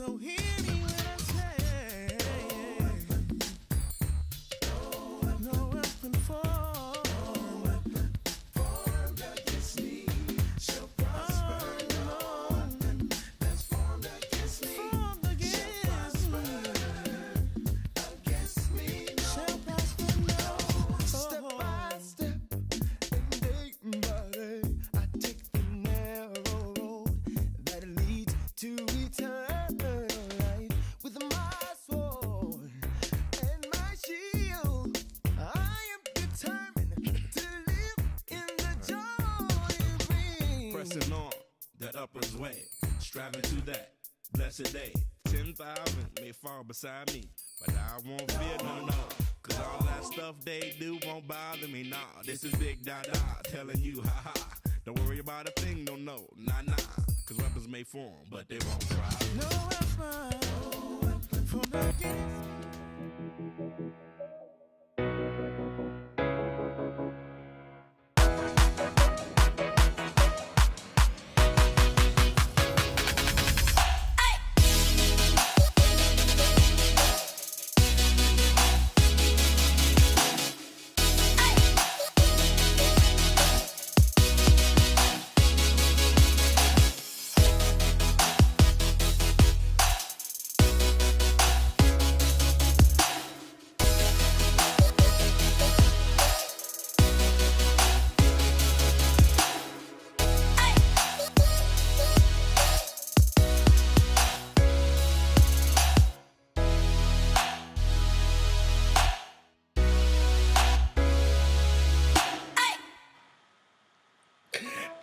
So hear me when I say, no weapon formed against me shall prosper. No weapon that's formed against me shall prosper. No. Step by step and day by day, I take the narrow road that leads to eternal life. With my sword and my shield, I am determined to live in the joy you bring. Pressing on that upper's way, striving to that blessed day. 10,000 may fall beside me, but I won't fear no. Cause all that stuff they do won't bother me, nah. This is Big Dada telling you, ha. Don't worry about a thing, nah. Cause weapons may form, but they won't try. No weapon formed against me.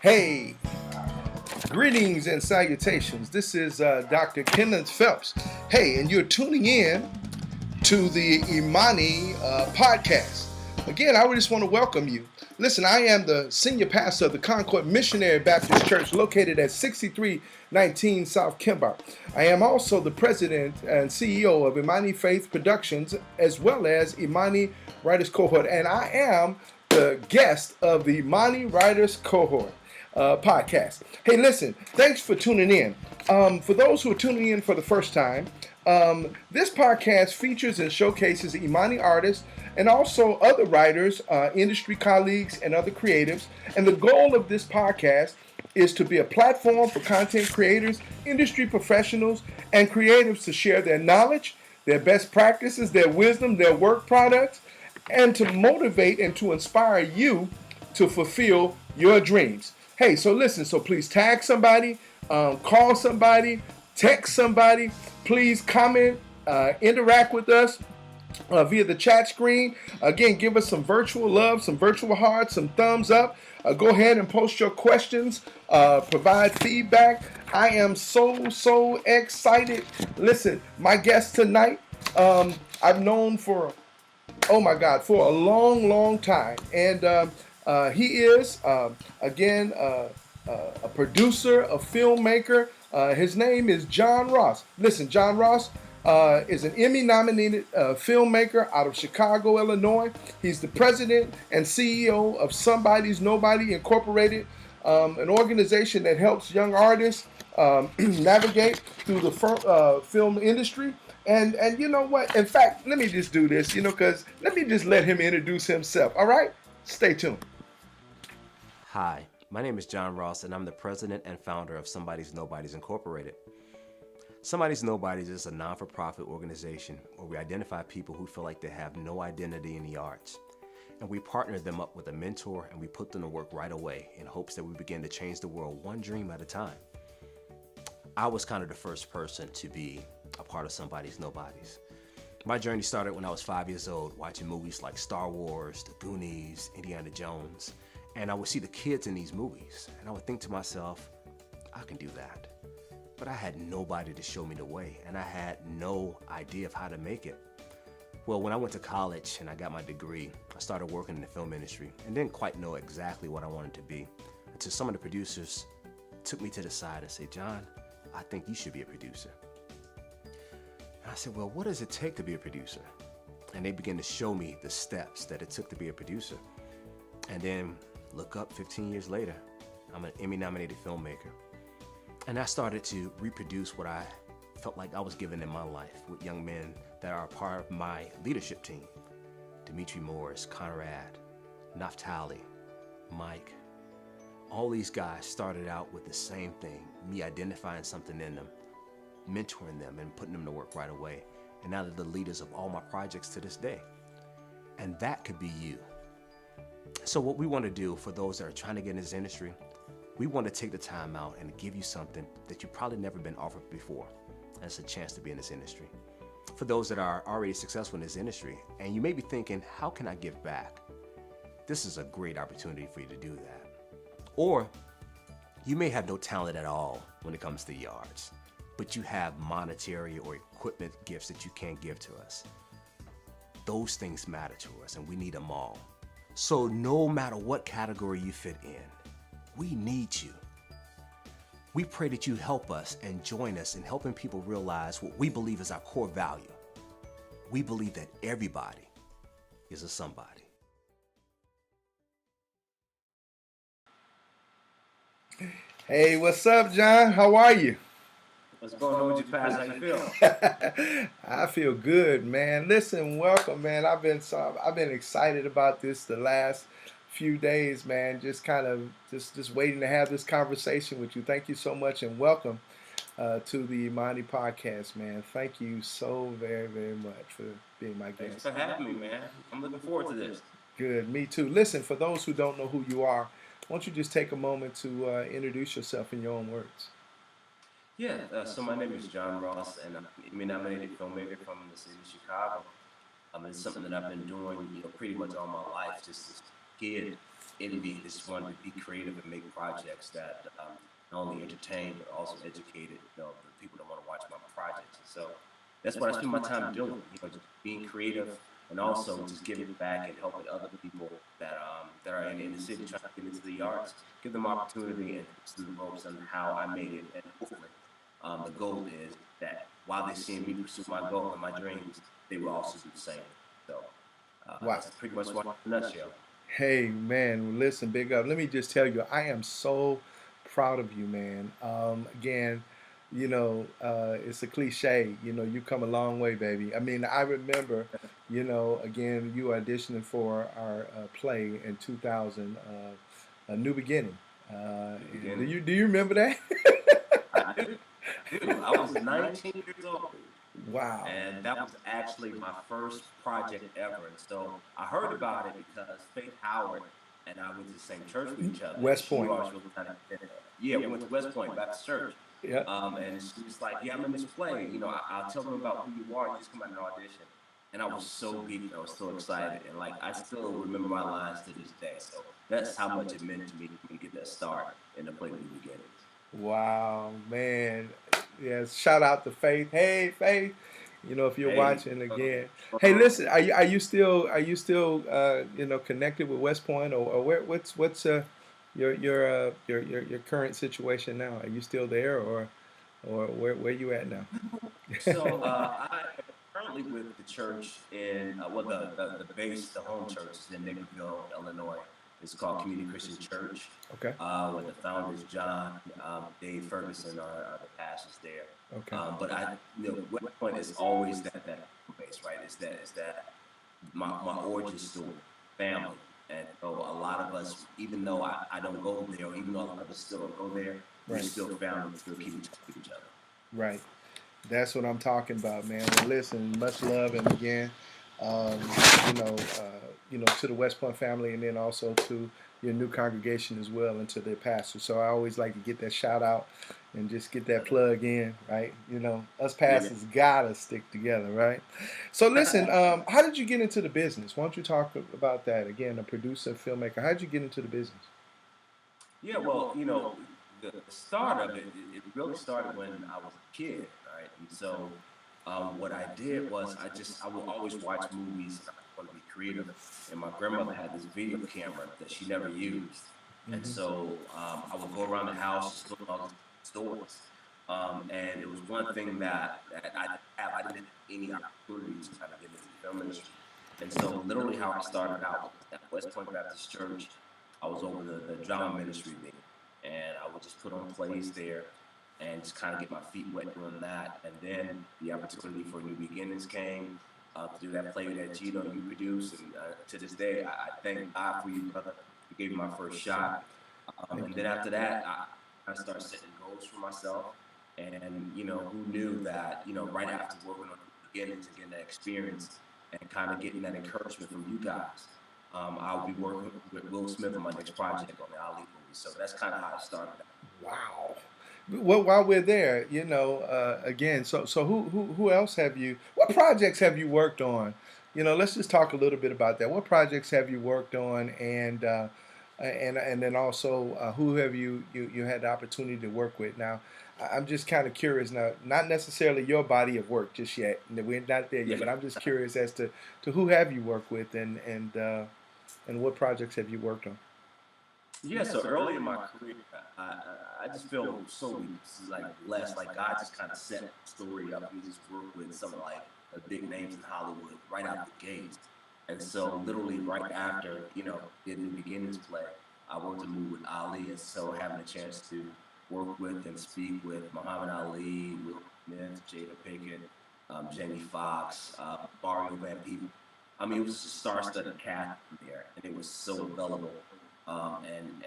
Hey, greetings and salutations. This is Dr. Kenneth Phelps. Hey, and you're tuning in to the IMANI podcast. Again, I just want to welcome you. Listen, I am the senior pastor of the Concord Missionary Baptist Church located at 6319 South Kimball. I am also the president and CEO of IMANI Faith Productions as well as IMANI Writers Cohort. And I am the guest of the IMANI Writers Cohort podcast. Hey, listen, thanks for tuning in. For those who are tuning in for the first time, this podcast features and showcases IMANI artists and also other writers, industry colleagues, and other creatives. And the goal of this podcast is to be a platform for content creators, industry professionals, and creatives to share their knowledge, their best practices, their wisdom, their work products, and to motivate and to inspire you to fulfill your dreams. Hey, so listen, so please tag somebody, call somebody, text somebody, please comment, interact with us via the chat screen. Again, give us some virtual love, some virtual hearts, some thumbs up. Go ahead and post your questions, provide feedback. I am so excited. Listen, my guest tonight, I've known for a long time. And he is, again, a producer, a filmmaker. His name is John Ross. Listen, John Ross is an Emmy-nominated filmmaker out of Chicago, Illinois. He's the president and CEO of Somebody's Nobody Incorporated, an organization that helps young artists navigate through the film industry. And you know what? In fact, let me just do this, because let me just let him introduce himself. All right? Stay tuned. Hi, my name is John Ross, and I'm the president and founder of Somebody's Nobody's Incorporated. Somebody's Nobody's is a non-for-profit organization where we identify people who feel like they have no identity in the arts. And we partner them up with a mentor, and we put them to work right away in hopes that we begin to change the world one dream at a time. I was kind of the first person to be a part of Somebody's Nobody's. My journey started when I was 5 years old, watching movies like Star Wars, The Goonies, Indiana Jones, and I would see the kids in these movies, and I would think to myself, I can do that. But I had nobody to show me the way, and I had no idea of how to make it. Well, when I went to college and I got my degree, I started working in the film industry and didn't quite know exactly what I wanted to be until some of the producers took me to the side and said, John, I think you should be a producer. And I said, well, what does it take to be a producer? And they began to show me the steps that it took to be a producer. And then look up 15 years later, I'm an Emmy-nominated filmmaker. And I started to reproduce what I felt like I was given in my life with young men that are a part of my leadership team. Dimitri Morris, Conrad, Naftali, Mike. All these guys started out with the same thing, me identifying something in them, mentoring them and putting them to work right away. And now they're the leaders of all my projects to this day. And that could be you. So what we want to do for those that are trying to get in this industry, we want to take the time out and give you something that you've probably never been offered before. And it's a chance to be in this industry. For those that are already successful in this industry, and you may be thinking, how can I give back? This is a great opportunity for you to do that. Or you may have no talent at all when it comes to yards, but you have monetary or equipment gifts that you can't give to us. Those things matter to us, and we need them all. So no matter what category you fit in, we need you. We pray that you help us and join us in helping people realize what we believe is our core value. We believe that everybody is a somebody. Hey, what's up, John? How are you? What's going on with you, Pastor? How you feel? I feel good, man. Listen, welcome, man. I've been excited about this the last few days, man. Just kind of just waiting to have this conversation with you. Thank you so much, and welcome to the IMANI podcast, man. Thank you so very, very much for being my guest. Thanks for having me, man. I'm looking forward to this. Good, me too. Listen, for those who don't know who you are, why don't you just take a moment to introduce yourself in your own words? Yeah, so my name is John Ross, and I'm a nominated filmmaker from the city of Chicago. It's something that I've been doing, pretty much all my life, just as a kid. Envy, just wanted to be creative and make projects that not only entertain but also educated, the people that want to watch my projects. And so that's what I spend my time doing, just being creative and also just giving back and helping other people that are in the city trying to get into the arts, give them opportunity and some ropes on how I made it. And hopefully, the goal is that while they see me pursue my goal and my dreams, they will also do the same. So that's pretty much what in a nutshell. Hey, man, listen, big up. Let me just tell you, I am so proud of you, man. Again, it's a cliche, you come a long way, baby. I mean, I remember, again, you auditioning for our play in 2000, A New Beginning. Do you remember that? I do. I was 19 years old. Wow. And that was actually my first project ever. And so I heard about it because Faith Howard and I went to the same church with each other. West Point. We went to West Point Baptist Church. Yeah. And she was like, yeah, I'm in this play. I'll tell them about who you are. You just come out and audition. And I was so geeked. I was so excited. And I still remember my lines to this day. So that's how much it meant to me to get that start in the play New Beginnings. Wow, man. Yes, shout out to Faith. Hey, Faith. If you're watching again. Hey, listen, are you still connected with West Point, or what's your current situation now? Are you still there, or where you at now? So I am currently with the church in the base, the home church is in Naperville, Illinois. It's called Community Christian Church. Okay. With the founders, John, Dave Ferguson are the pastors there. Okay. But West Point is always that base, right? It's that my origin story, family. And so a lot of us, even though I don't go there, or even though a lot of us still don't go there, we're still family, we still keep in touch with each other. Right. That's what I'm talking about, man. Well, listen, much love, and again, to the West Point family, and then also to your new congregation as well, and to their pastor. So I always like to get that shout out and just get that plug in, right? Us pastors gotta stick together, right? So listen, how did you get into the business? Why don't you talk about that? Again, a producer, filmmaker. How did you get into the business? Yeah, well, the start of it really started when I was a kid, right? And so what I did was I would always watch movies. And I wanted to be creative, and my grandmother had this video camera that she never used, and so I would go around the house, all the stores, and it was one thing that I didn't have any opportunity to kind of get into the film industry, and so literally how I started out at West Point Baptist Church, I was over the drama ministry there, and I would just put on plays there. and just kind of get my feet wet doing that. And then the opportunity for New Beginnings came to do that play that you produced. And to this day, I thank God for you, brother. You gave me my first shot. And then after that, I started setting goals for myself. And, who knew that, right after working on New Beginnings and getting that experience and kind of getting that encouragement from you guys, I'll be working with Will Smith on my next project on the Ali movie. So that's kind of how it started. Wow. Well, while we're there, again, so who else have you? What projects have you worked on? Let's just talk a little bit about that. What projects have you worked on, and then also who have you had the opportunity to work with? Now, I'm just kind of curious now, not necessarily your body of work just yet. We're not there yet, Yeah. but I'm just curious as to who have you worked with and what projects have you worked on? Yeah, so early in my career, I just feel so like blessed. Like God just kind of set the story up. We just work with some of like the big names in Hollywood right out the gates. And so literally right after, the New Beginnings play, I worked a movie with Ali. And so having a chance to work with and speak with Muhammad Ali, Will Smith, Jada Pinkett, Jamie Foxx, Mario Van Peebles. I mean, it was just a star-studded cast there, and it was so available. And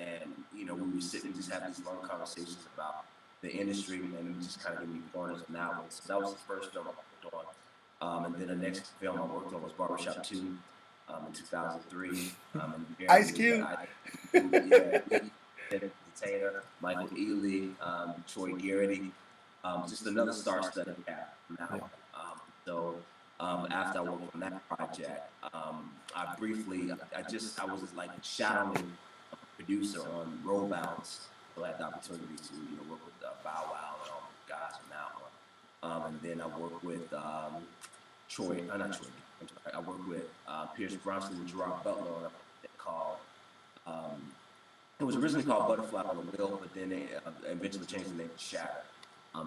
we would sit and just have these long conversations about the industry, and we just kind of give me pointers on that one. So that was the first film I worked on. And then the next film I worked on was Barbershop 2 in 2003. And Ice Jeremy, Cube. Taylor, Michael Ealy, Troy Garrity, just another star-studded cast from that one. After I worked on that project, I was like shadowing a producer on Roll Bounce. So I had the opportunity to, work with Bow Wow and all the guys on that one. And then I worked with not Troy, I'm sorry, I worked with Pierce Brosnan and Gerard Butler on a project called, it was originally called Butterfly on the Wheel, but then they eventually changed the name to Shatter.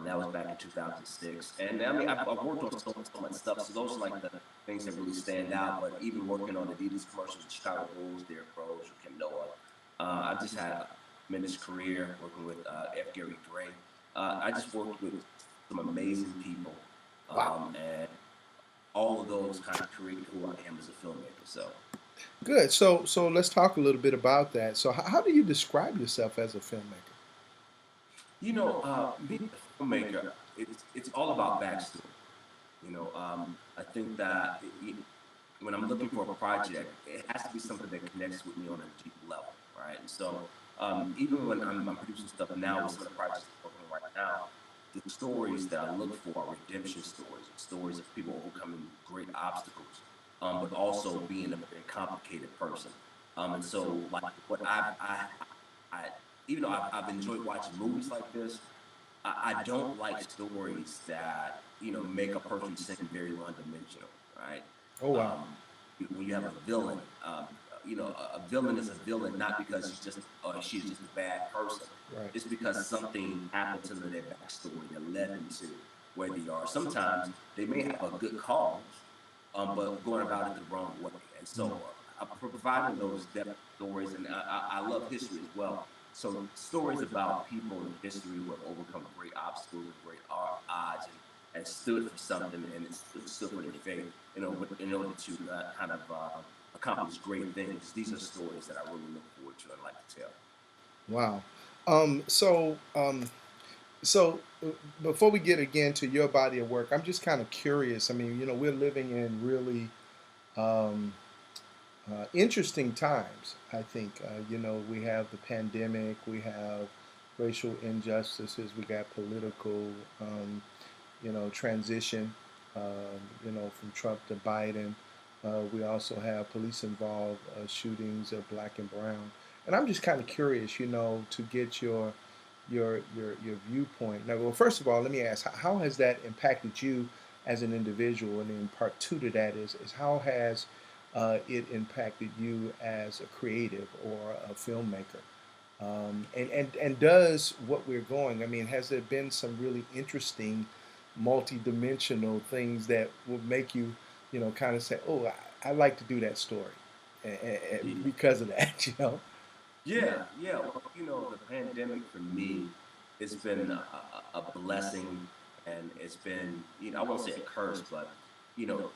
That was back in 2006. And I mean, I've worked on so much stuff, so those are like the things that really stand out. But even working on Adidas commercials, the Chicago Bulls, Derrick Rose, Kim Noah, I've just had a tremendous career working with F. Gary Gray. I just worked with some amazing people. And all of those kind of create who I am as a filmmaker. So. Good. So let's talk a little bit about that. So how do you describe yourself as a filmmaker? Being a filmmaker, it's all about backstory. I think that when I'm looking for a project, it has to be something that connects with me on a deep level, right? And so even when I'm producing stuff now with some of the projects I'm working on right now, the stories that I look for are redemption stories of people overcoming great obstacles, but also being a very complicated person. And so, like, what I even though I've enjoyed watching movies like this, I don't like stories that make a person seem very one-dimensional, right? Oh wow. When you have a villain, a villain is a villain not because he's just or she's just a bad person. Right. It's because something happened to them in their backstory that led them to where they are. Sometimes they may have a good cause, but going about it the wrong way. And so, providing those depth stories, and I love history as well. So stories about people in history who have overcome great obstacles and great odds and stood for something and stood for their faith, in order to kind of accomplish great things. These are stories that I really look forward to and like to tell. Wow. So before we get again to your body of work, I'm just kind of curious. I mean, we're living in really um, interesting times. I think, we have the pandemic, we have racial injustices, we got political, transition, from Trump to Biden. We also have police involved shootings of black and brown. And I'm just kind of curious, to get your viewpoint. Now, well, first of all, let me ask, how has that impacted you as an individual? And then part two to that is how has it impacted you as a creative or a filmmaker? And does what we're going, I mean, has there been some really interesting multi-dimensional things that would make you, kind of say, oh, I like to do that story because of that, Yeah, yeah. Well, the pandemic for me it's been a blessing, and it's been, I won't say a curse, but you know,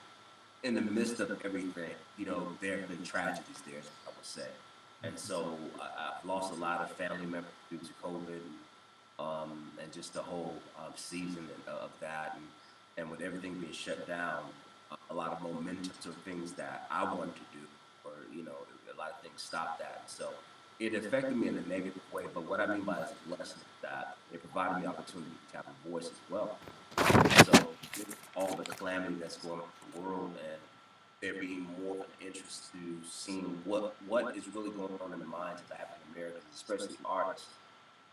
in the midst of everything, there have been tragedies there, I would say. And so I've lost a lot of family members due to COVID, and just the whole season of that, and with everything being shut down, a lot of momentum to things that I wanted to do, or a lot of things stopped that. So it affected me in a negative way. But what I mean by this blessing is that it provided me opportunity to have a voice as well. So with all the calamity that's going on in the world, and there being more of an interest to seeing what is really going on in the minds of African Americans, especially artists,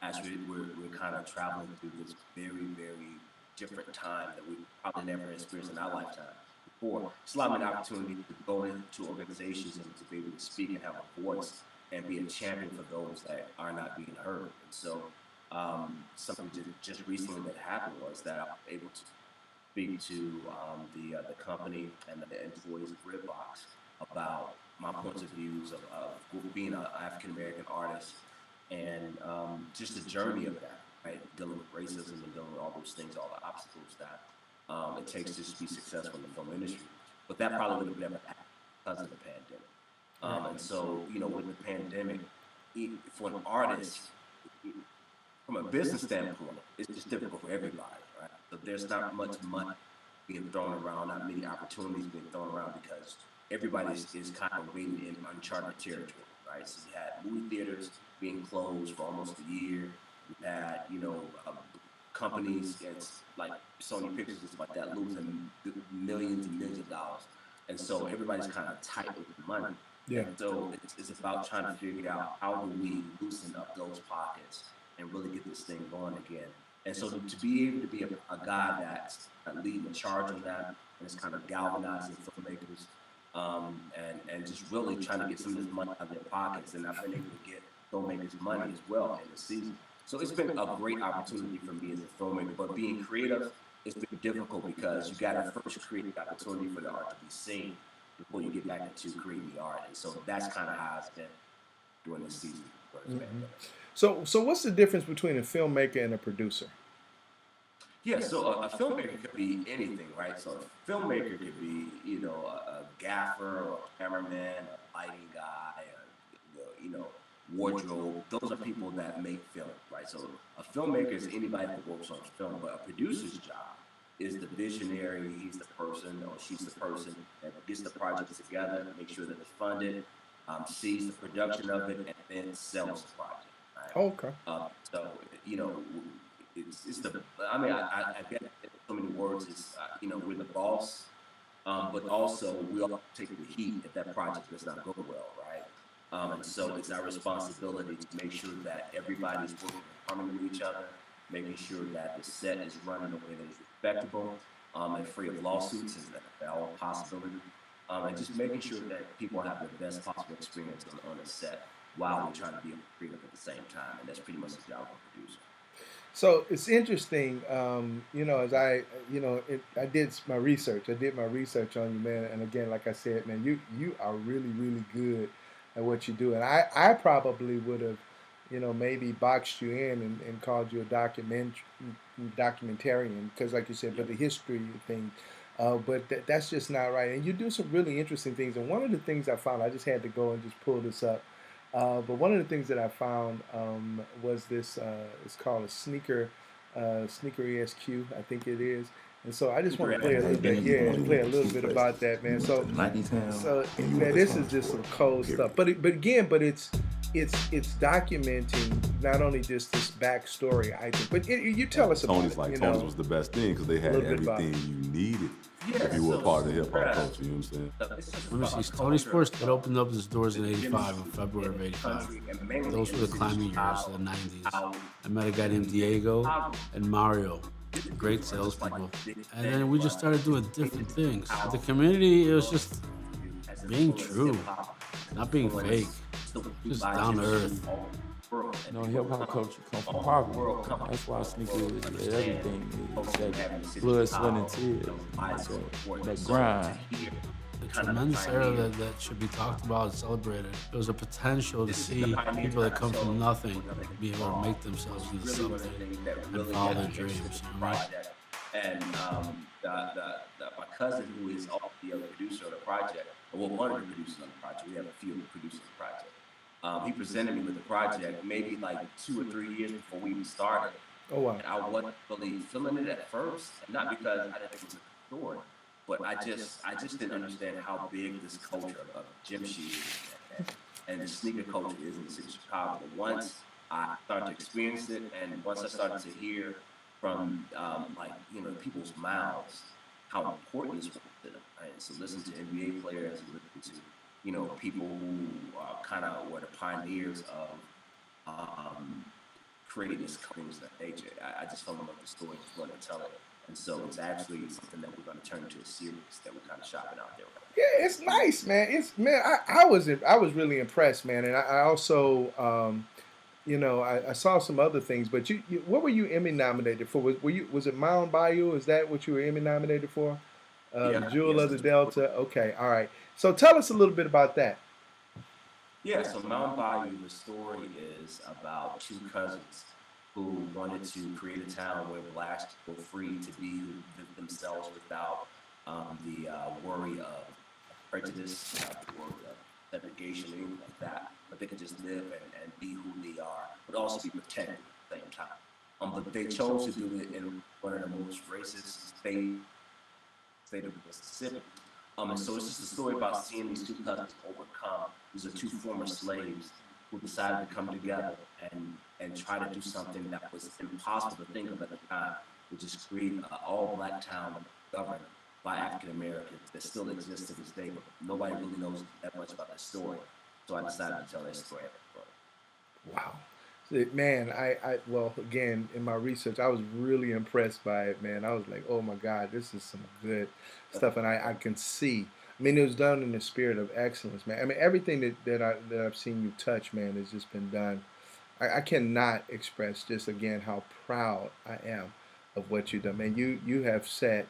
as we're kind of traveling through this very, very different time that we probably never experienced in our lifetime before. It's allowed me an opportunity to go into organizations and to be able to speak and have a voice and be a champion for those that are not being heard. And so something just recently that happened was that I was able to speak to the company and the employees of Redbox about my points of views of being an African American artist, and just the journey of that, right? Dealing with racism and dealing with all those things, all the obstacles that it takes to just be successful in the film industry. But that probably would have never happened because of the pandemic. And so, with the pandemic, for an artist, from a business standpoint, it's just difficult for everybody, right? So there's not much money being thrown around, not many opportunities being thrown around, because everybody is kind of waiting in uncharted territory, right? So you had movie theaters being closed for almost a year. You had, companies like Sony Pictures and stuff like that losing millions and millions of dollars. And so everybody's kind of tight with the money. Yeah. And so it's about trying to figure out how do we loosen up those pockets and really get this thing going again. And so to be able to be a guy that's leading the charge on that, and it's kind of galvanizing filmmakers, and just really trying to get some of this money out of their pockets. And I've been able to get filmmakers money as well in the season. So it's been a great opportunity for me as a filmmaker. But being creative, it's been difficult because you got to first create the opportunity for the art to be seen before you get back into creating the art. And so that's kind of how it's been during this season. So what's the difference between a filmmaker and a producer? Yeah, so a filmmaker could be anything, right? So a filmmaker could be, a gaffer or a cameraman, a lighting guy, wardrobe. Those are people that make film, right? So a filmmaker is anybody that works on film, but a producer's job is the visionary. He's the person, or she's the person that gets the project together, make sure that it's funded, sees the production of it, and then sells the project. Right? Okay. So it's the. I mean, I get so many words. It's we're the boss, but also we all take the heat if that project does not go well, right? And so it's our responsibility to make sure that everybody's working in harmony with each other, making sure that the set is running in a way that is respectable, and free of lawsuits and all possibility, and just making sure that people have the best possible experience on the set while we're trying to be creative at the same time, and that's pretty much the job of a producer. So it's interesting, as I did my research. I did my research on you, man. And again, like I said, man, you are really, really good at what you do. And I probably would have, maybe boxed you in and called you a documentarian, because like you said, but the history thing. But that's just not right. And you do some really interesting things. And one of the things I found, I just had to go and just pull this up. But one of the things that I found was this, it's called a sneaker ESQ, I think it is. And so I just want to play a little bit about that, man. So man, this is just some cold stuff. But it's documenting not only just this backstory, I think, but you tell us about Tony's it. Tony's was the best thing because they had everything you needed if you were a part of the hip hop culture. You know what I'm saying? Let me see. Tony Sports, it opened up its doors in '85, in February of '85. Those were the climbing years of the '90s. I met a guy named Diego and Mario. Great salespeople. And then we just started doing different things. With the community, it was just being true, not being fake, just down to earth. Hip hop culture comes from poverty. That's why sneakers is everything. It's that blood, sweat, and tears. That grind. The tremendous era that should be talked about and celebrated. It was a potential to see people that come from nothing be able to make themselves into something and follow their dreams. You know what I mean? And my cousin, who is also the other producer on the project, or one of the producers on the project, we have a few producers on the project. He presented me with the project maybe like 2 or 3 years before we even started. Oh wow! And I wasn't really feeling it at first, not because I didn't think it was a good story, but I just didn't understand how big this culture of gym shoes and the sneaker culture is in the city of Chicago. But once I started to experience it, and once I started to hear from people's mouths how important this was to them, right? So listen to NBA players, listen to people who kind of were the pioneers of creating this things that nature. I just fell in love with the story, just wanted to tell it. And so it's actually something that we're going to turn into a series that we're kind of shopping out there. Yeah, it's nice, man. I was really impressed, man, and I also I saw some other things, but you what were you Emmy nominated for? Was it Mound Bayou? Is that what you were Emmy nominated for? The Jewel of the Delta. Okay, all right. So tell us a little bit about that. Yeah, so Mound Bayou, the story is about two cousins who wanted to create a town where blacks were free to be themselves without the worry of prejudice, or segregation, anything like that. But they could just live and be who they are, but also be protected at the same time. But they chose to do it in one of the most racist state of Mississippi. And so it's just a story about seeing these two cousins overcome. These are two former slaves who decided to come together and try to do something that was impossible to think of at the time, which is create an all-black town governed by African Americans that still exists to this day, but nobody really knows that much about that story. So I decided to tell that story. Wow. Man, well, again, in my research, I was really impressed by it, man. I was like, oh my God, this is some good stuff. And I can see, I mean, it was done in the spirit of excellence, man. I mean, everything that I've seen you touch, man, has just been done. I cannot express just, again, how proud I am of what you've done. Man, you have set,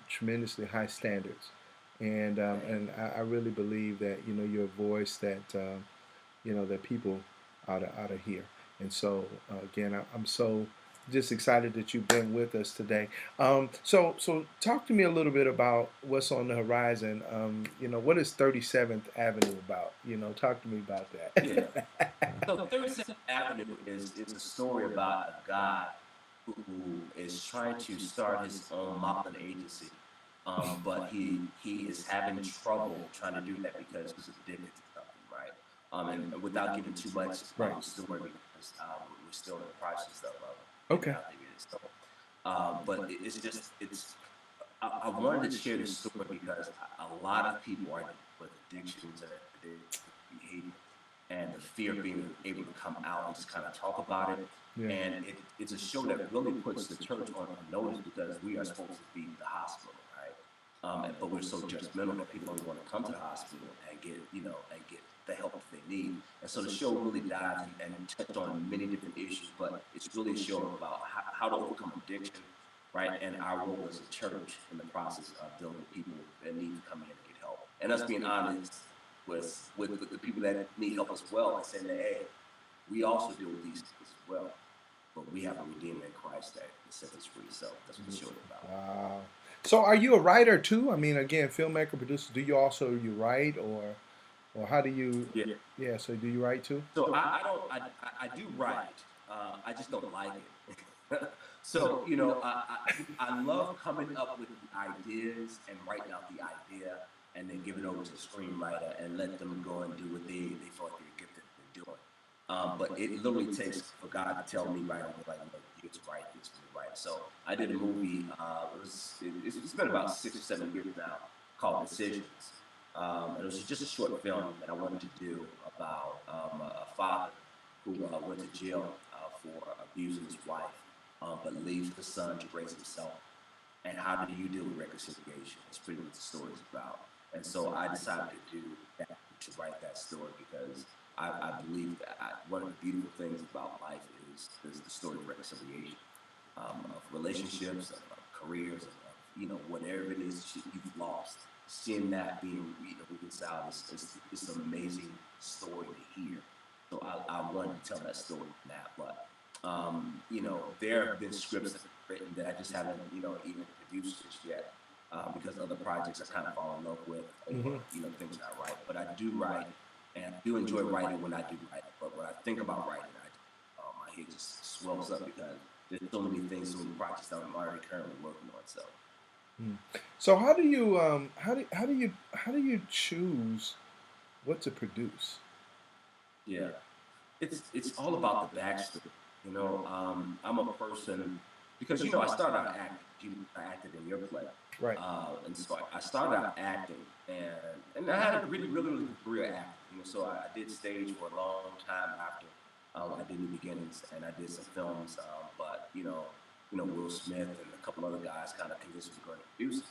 tremendously high standards. And I really believe that, you're a voice that, that people ought to hear. And so again, I'm so just excited that you've been with us today. So talk to me a little bit about what's on the horizon. What is 37th Avenue about? Talk to me about that. Yeah. So 37th Avenue is a story about a guy who is trying to start his own modeling agency. But he is having trouble trying to do that because he's addicted to something, right? And without giving too much about the story, because we're still in the process of okay. So, but I wanted to share this story because a lot of people are with addictions and behavior, and the fear of being able to come out and just kind of talk about it. Yeah. And it's a show that really puts the church on notice because we are supposed to be the hospital, right? But we're so judgmental that people don't want to come to the hospital and get the help that they need. And so the show really dives and touched on many different issues, but it's really a show about how to overcome addiction, right? And our role as a church in the process of dealing with people that need to come in and get help. And us being honest with the people that need help as well, and saying that, hey, we also deal with these things as well, but we have a Redeemer in Christ that sets us free. So that's what the show is about. Wow. So are you a writer too? I mean, again, filmmaker, producer, do you write or how do you? Yeah. So do you write too? So I do write. I just don't like it. So I love coming up with the ideas and writing out the idea and then give it over to the screenwriter and let them go and do what they feel like they're gifted in doing. But it literally takes for God to tell me right away, like, you to write this, right? So I did a movie. It's been about 6 or 7 years now, called Decisions. And it was just a short film that I wanted to do about a father who went to jail for abusing his wife, but leaves the son to raise himself. And how do you deal with reconciliation? That's pretty much the story is about. And so I decided to do that, to write that story, because I believe that one of the beautiful things about life is the story of reconciliation, of relationships, of careers, of whatever it is you've lost. seeing that being reconciled is an amazing story to hear. So I wanted to tell that story now, but there have been scripts that I've written that I just haven't even produced just yet. Because other projects I kind of fall in love with, or things that I write. But I do write, and I do enjoy writing when I do write. But when I think about writing, my head just swells up because there's so many things, so many projects that I'm already currently working on. So So how do you how do you choose what to produce? yeah, it's all about the backstory. I'm a person because I started out acting. I acted in your play, Right. and so I started out acting, and I had a really good career acting. So I did stage for a long time after I did the beginnings, and I did some films. But Will Smith and a couple other guys kind of convinced me to go into producing.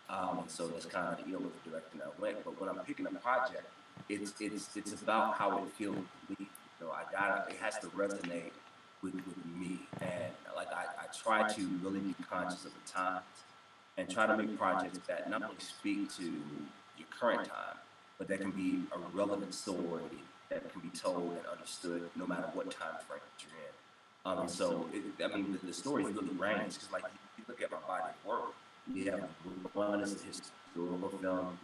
And so that's kind of with the direction I went. But when I'm picking a project, it's about how it feels to me. It has to resonate with me. And like I try to really be conscious of the times and try to make projects that not only speak to your current time, but that can be a relevant story that can be told and understood no matter what time frame that you're in. And so, the story is really range because, like, you look at my body of work, you have one is a historical film.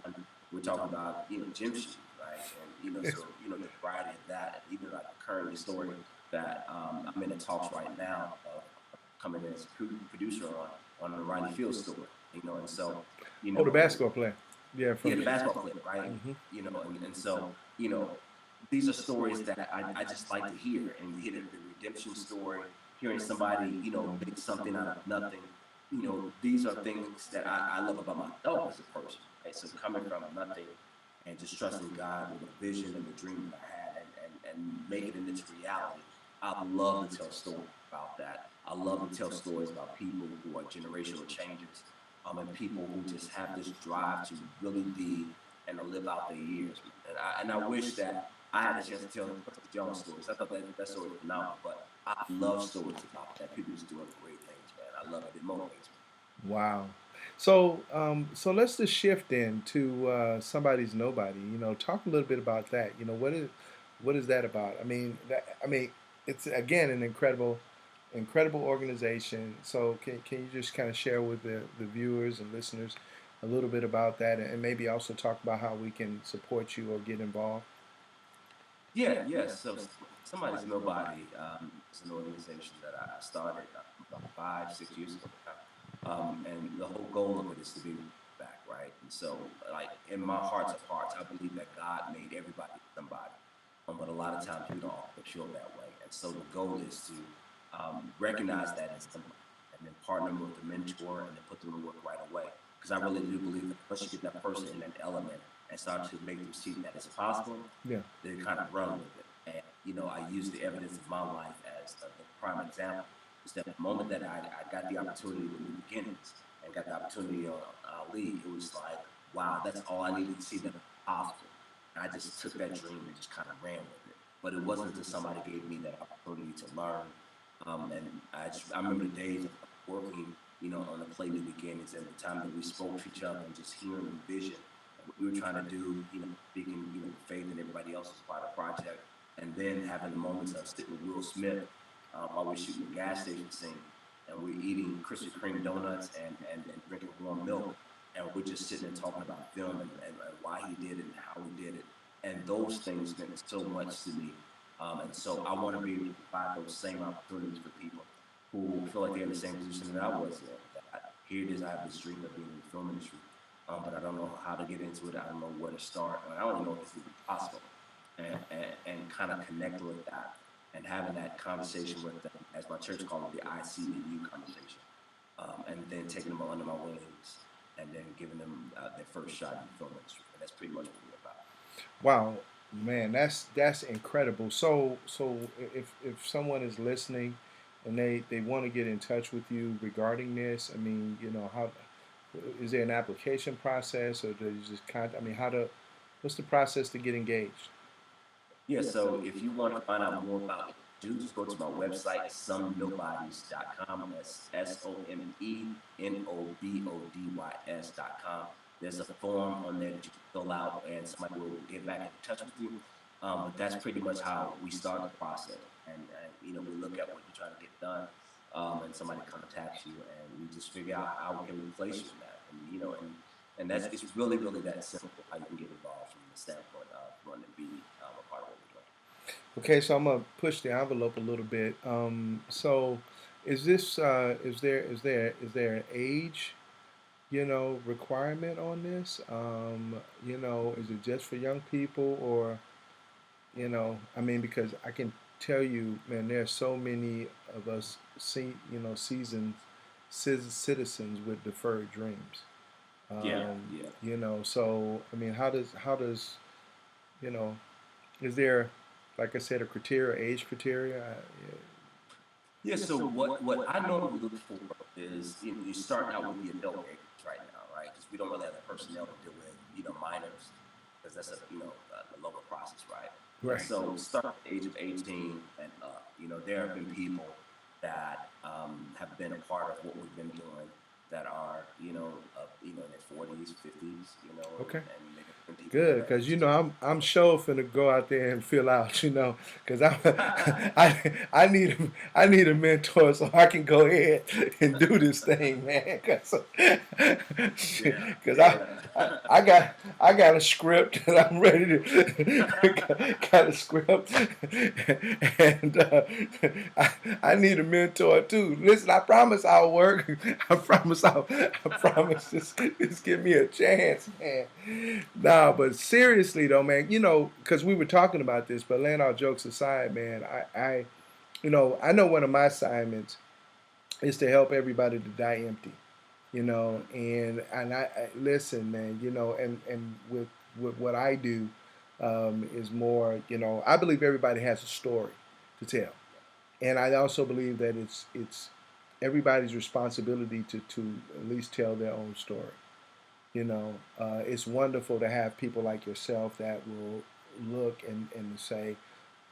We're talking about, gym shoes, right? And, so, the variety of that, and even like the current story that I'm in the talks right now of coming in as a producer on the Ronnie Field story, and so, Oh, the basketball player. Yeah, the basketball player, right? And so, these are stories that I just like to hear and hear the redemption story, hearing somebody, make something out of nothing. These are things that I love about myself as a person, right? So coming from nothing and just trusting God with a vision and the dream that I had and making it into reality. I love to tell stories about that. I love to tell stories about people who are generational changers, and people who just have this drive to really be and to live out their years. And I wish that I had a chance to tell Quincy Jones stories. I thought that story was phenomenal, but I love stories about that. People just doing great things, man. I love it. It motivates me. Wow. So so let's just shift then to somebody's nobody. Talk a little bit about that. What is that about? It's again an incredible organization. So can you just kind of share with the viewers and listeners a little bit about that, and maybe also talk about how we can support you or get involved? Yeah. So somebody's nobody is an organization that I started about 5, 6 years ago. And the whole goal of it is to be back, right? And so, like in my hearts of hearts, I believe that God made everybody somebody, but a lot of times we don't always feel that way. And so the goal is to recognize that as somebody, and then partner with a mentor, and then put them to work right away. Because I really do believe that once you get that person in that element and start to make them see that it's possible, Yeah. they kind of run with it. And I use the evidence of my life as the prime example. Is that the moment that I got the opportunity with New Beginnings and got the opportunity on Ali, it was like, wow, that's all I needed to see that possible. And I just took that dream and just kind of ran with it. But it wasn't until somebody gave me that opportunity to learn. And I remember the days of working, on the play New Beginnings and the time that we spoke to each other and just hearing the vision of what we were trying to do, speaking, faith in everybody else's part of the project. And then having the moments of sitting with Will Smith while we're shooting the gas station scene, and we're eating Krispy Kreme donuts and drinking warm milk, and we're just sitting and talking about film and why he did it and how he did it. And those things meant so much to me. And so I want to be able to provide those same opportunities for people who feel like they're in the same position that I was in. That here it is, I have this dream of being in the film industry, but I don't know how to get into it. I don't know where to start. I don't even know if it's even possible. And kind of connect with that and having that conversation with them, as my church called it, the I see in you conversation, and then taking them under my wings and then giving them their first shot in the film industry. And that's pretty much what we're about. Wow, man, that's incredible. So if someone is listening and they want to get in touch with you regarding this, how is there an application process, or do you just what's the process to get engaged? Yeah, so if you want to find out more about it, do just go to my website, somenobodies.com. That's SOMENOBODYS.com. There's a form on there that you can fill out, and somebody will get back in touch with you. But that's pretty much how we start the process. And you know, we look at what you're trying to get done, and somebody contacts you, and we just figure out how we can replace you in that. And you know, and that's it's really that simple how you can get involved from the standpoint of wanting to be a part of what we're doing. Okay, so I'm gonna push the envelope a little bit. So, is this is there an age, requirement on this? Is it just for young people, or I mean, because I can tell you, man, there's so many of us, seasoned citizens with deferred dreams. Yeah, Um, yeah. so I mean, how does you know is there, like I said, a criteria, age criteria? Yeah, so what I normally look for is, you know, you're starting out with the adult age right now, right? Because we don't really have the personnel to deal with, you know, minors, because that's a longer process, right? And Right. so start at the age of 18 and up. You know, there have been people that have been a part of what we've been doing that are, in their 40s, 50s, Okay. and maybe people Good, that because I'm sure finna go out there and fill out, because I need a mentor so I can go ahead and do this thing, man. Because yeah, I got a script and I'm ready to got a script, and I need a mentor too. Listen, I promise I'll work. I promise. Just give me a chance, man. Nah, but seriously though, man, because we were talking about this, but laying all jokes aside, man, I know one of my assignments is to help everybody to die empty, and I listen, man, and with what I do, is more, I believe everybody has a story to tell, and I also believe that it's everybody's responsibility to at least tell their own story. It's wonderful to have people like yourself that will look and say,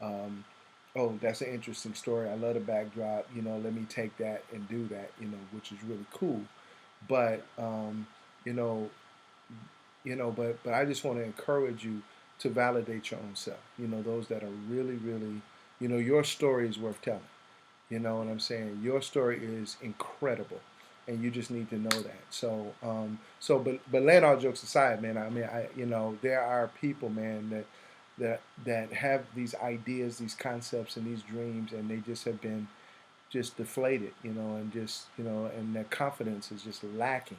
oh, that's an interesting story. I love the backdrop. Let me take that and do that. Which is really cool. But you know, but I just want to encourage you to validate your own self. Those that are really, really, your story is worth telling. You know what I'm saying? Your story is incredible, and you just need to know that. But laying all jokes aside, man. I mean, there are people, man, that have these ideas, these concepts, and these dreams, and they just have been just deflated, and just and their confidence is just lacking.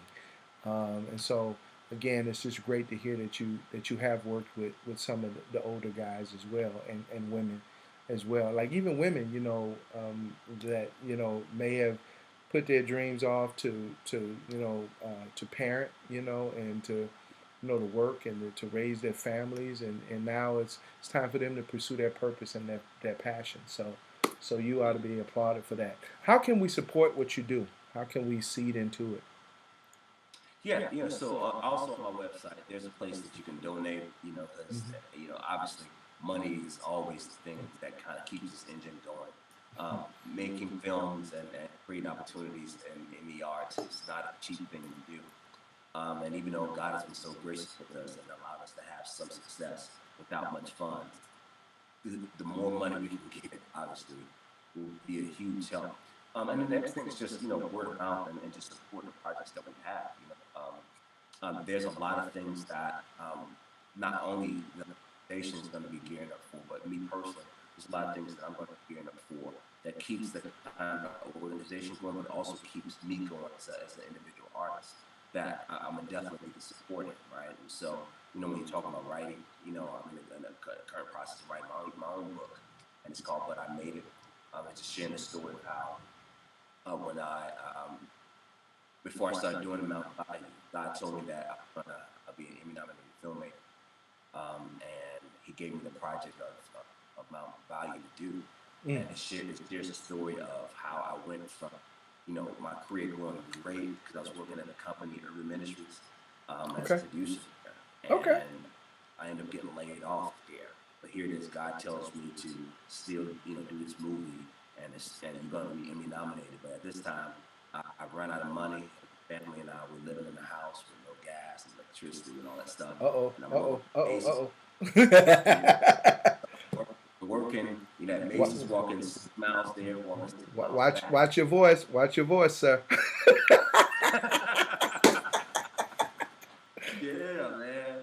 And so again, it's just great to hear that you have worked with some of the older guys as well, and women as well. Like even women, that may have put their dreams off to parent, and to work and to raise their families, and now it's time for them to pursue their purpose and their passion. So you ought to be applauded for that. How can we support what you do? How can we seed into it? Yeah, yeah. So also on my website, there's a place that you can donate. Because obviously, money is always the thing that kind of keeps this engine going. Making films and creating opportunities in the arts is not a cheap thing to do. And even though God has been so gracious with us and allowed us to have some success without much funds, the more money we can get, obviously, will be a huge help. And the next thing is just word of mouth and just support the projects that we have. There's a lot of things that not only the organization is going to be gearing up for, but me personally, there's a lot of things that I'm going to be gearing up for that keeps the organization going, but also keeps me going as an individual artist. That I'm definitely supporting, right? And so, when you're talking about writing, I'm in the current process of writing my own book, and it's called "But I Made It." It's just sharing the story of how when before I started doing Mountain Value, God told me that I'll be an Emmy-nominated filmmaker, and He gave me the project of Mountain Value to do, and it shares a story of how I went from my career going great because I was working at a company, Urban Ministries, as a Okay. producer, Okay. and I ended up getting laid off there. But here it is, God tells me to still, do this movie, and you're going to be Emmy nominated. But at this time, I ran out of money. Family and I were living in a house with no gas and electricity. electricity and all that stuff. Uh-oh, And I'm uh-oh, uh-oh, working, you know, Mason's walking 6 miles there, walking 6 miles uh-oh. back. Watch your voice, sir. Yeah, man.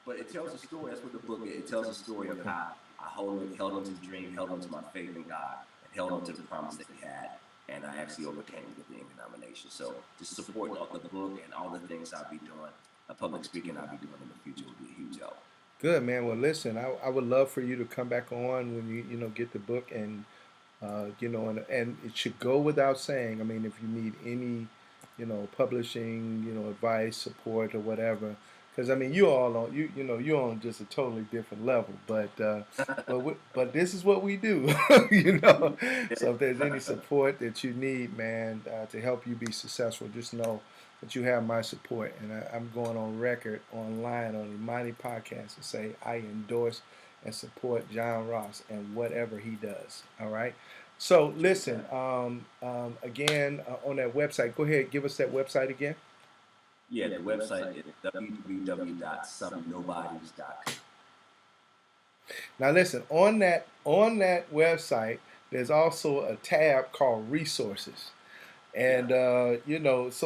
But it tells a story. That's what the book is. It tells a story of how I held on to the dream, held on to my faith in God, and held on to the promise that He had. And I actually overcame the being nomination. So just supporting all the book and all the things I'll be doing, public speaking I'll be doing in the future will be a huge help. Good, man. Well, listen, I would love for you to come back on when you get the book, and and it should go without saying. I mean, if you need any, publishing, advice, support, or whatever, because I mean, you're on just a totally different level. But this is what we do, So if there's any support that you need, man, to help you be successful, just know that you have my support, and I'm going on record online on the IMANI podcast to say I endorse and support John Ross and whatever he does. All right. So listen, again, on that website, go ahead, give us that website again. Yeah, the website is www.somenobodies.com. Now listen, on that website, there's also a tab called resources. And, so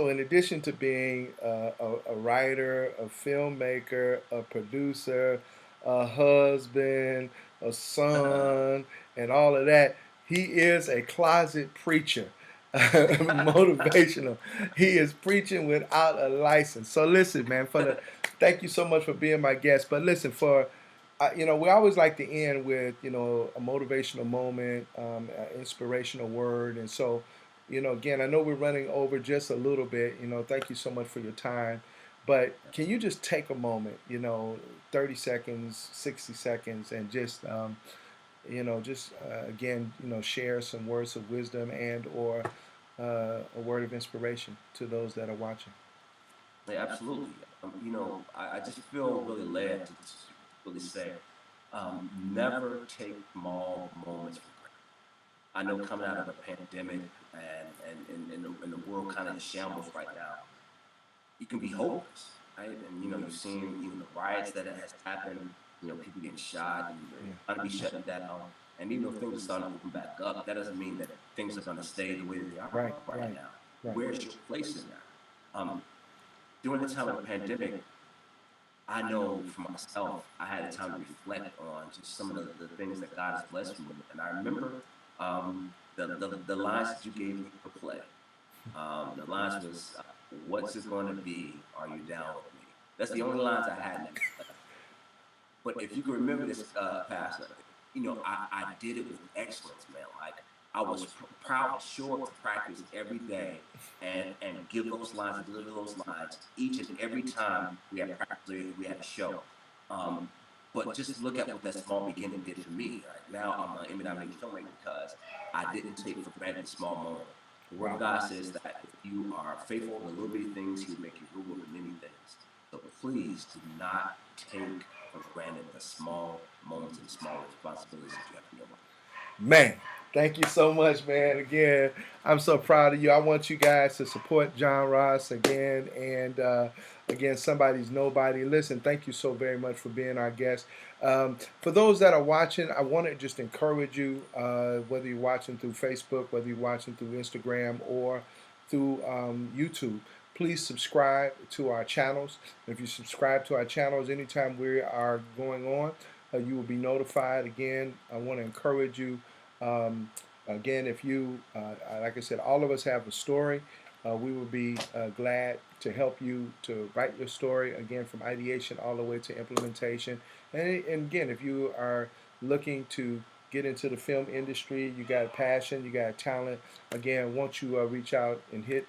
in addition to being a writer, a filmmaker, a producer, a husband, a son, and all of that, he is a closet preacher, motivational. He is preaching without a license. So listen, man, thank you so much for being my guest. But listen, we always like to end with, a motivational moment, an inspirational word. And so, again, I know we're running over just a little bit. Thank you so much for your time. But can you just take a moment, 30 seconds, 60 seconds, and just, again, share some words of wisdom and/or a word of inspiration to those that are watching? Yeah, absolutely. I just feel really led to really say, never take small moments for granted. I know coming out of a pandemic and the world kind of in shambles right now, you can be hopeless, right? And you've seen even the riots that has happened. People getting shot and trying to be shutting down. And even though things are starting to open back up, that doesn't mean that things are going to stay the way they are right now. Right. Where's your place in that? During the time of the pandemic, I know for myself, I had a time to reflect on just some of the things that God has blessed me with. And I remember the lines that you gave me for play. The lines was, what's it going to be? Are you down with me? That's the only lines I had in that play. But if you can remember this, Pastor, I did it with excellence, man. Like, I was proud, sure to practice every day and give those lines, deliver those lines each and every time we had practice, we had a show. But just look at what that small beginning did for me. Right? Now I'm an Emmy-nominated filmmaker because I didn't take for granted the small moment. The Word of God says that if you are faithful in the little bitty things, He will make you rule over many things. So please do not take for granted the small moments and small responsibilities that you have in your life. Man, thank you so much, man. Again, I'm so proud of you. I want you guys to support John Ross again. And again, Somebody's Nobody. Listen, thank you so very much for being our guest. For those that are watching, I want to just encourage you, whether you're watching through Facebook, whether you're watching through Instagram or through YouTube, please subscribe to our channels. If you subscribe to our channels, anytime we are going on, you will be notified. Again, I want to encourage you. Again, if you, like I said, all of us have a story. We will be glad to help you to write your story, again, from ideation all the way to implementation. And again, if you are looking to get into the film industry, you got a passion, you got a talent, again, won't you reach out and hit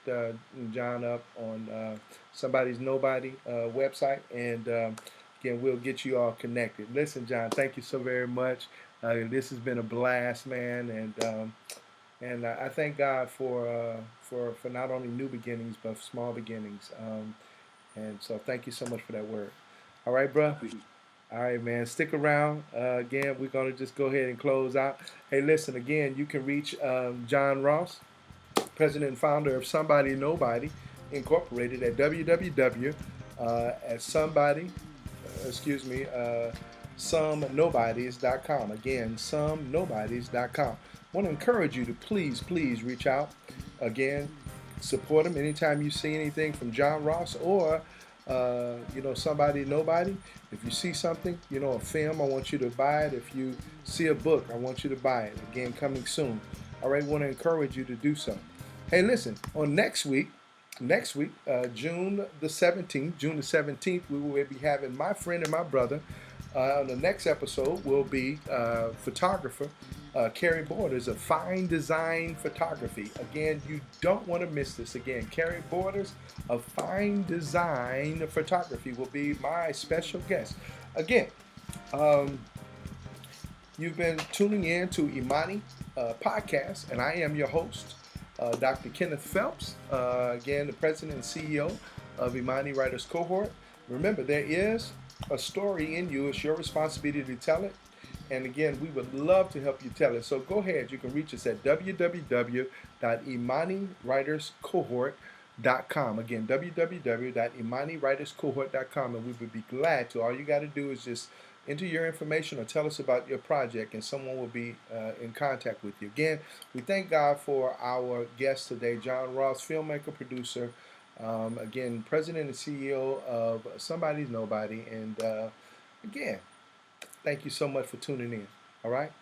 John up on Somebody's Nobody website, and again, we'll get you all connected. Listen, John, thank you so very much. This has been a blast, man, and I thank God for not only new beginnings but small beginnings. And so, thank you so much for that word. All right, bro. All right, man. Stick around. Again, we're gonna just go ahead and close out. Hey, listen. Again, you can reach John Ross, president and founder of Somebody Nobody Incorporated, at www. at somenobodies.com. Again, somenobodies.com. I want to encourage you to please reach out. Again, support them anytime you see anything from John Ross or somebody, nobody. If you see something, a film, I want you to buy it. If you see a book, I want you to buy it. Again, coming soon. All right, want to encourage you to do so. Hey, listen, on next week, June the 17th, we will be having my friend and my brother. On the next episode will be photographer Carrie Borders of Fine Design Photography. Again, you don't want to miss this. Again, Carrie Borders of Fine Design Photography will be my special guest. Again, you've been tuning in to IMANI podcast, and I am your host, Dr. Kenneth Phelps, again, the president and CEO of IMANI Writers Cohort. Remember, there is a story in you. It's your responsibility to tell it. And again, we would love to help you tell it. So go ahead. You can reach us at www.imanywriterscohort.com. Again, www.imanywriterscohort.com. And we would be glad to. All you got to do is just enter your information or tell us about your project, and someone will be in contact with you. Again, we thank God for our guest today, John Ross, filmmaker, producer, again, president and CEO of Somebody's Nobody. And again, thank you so much for tuning in. All right?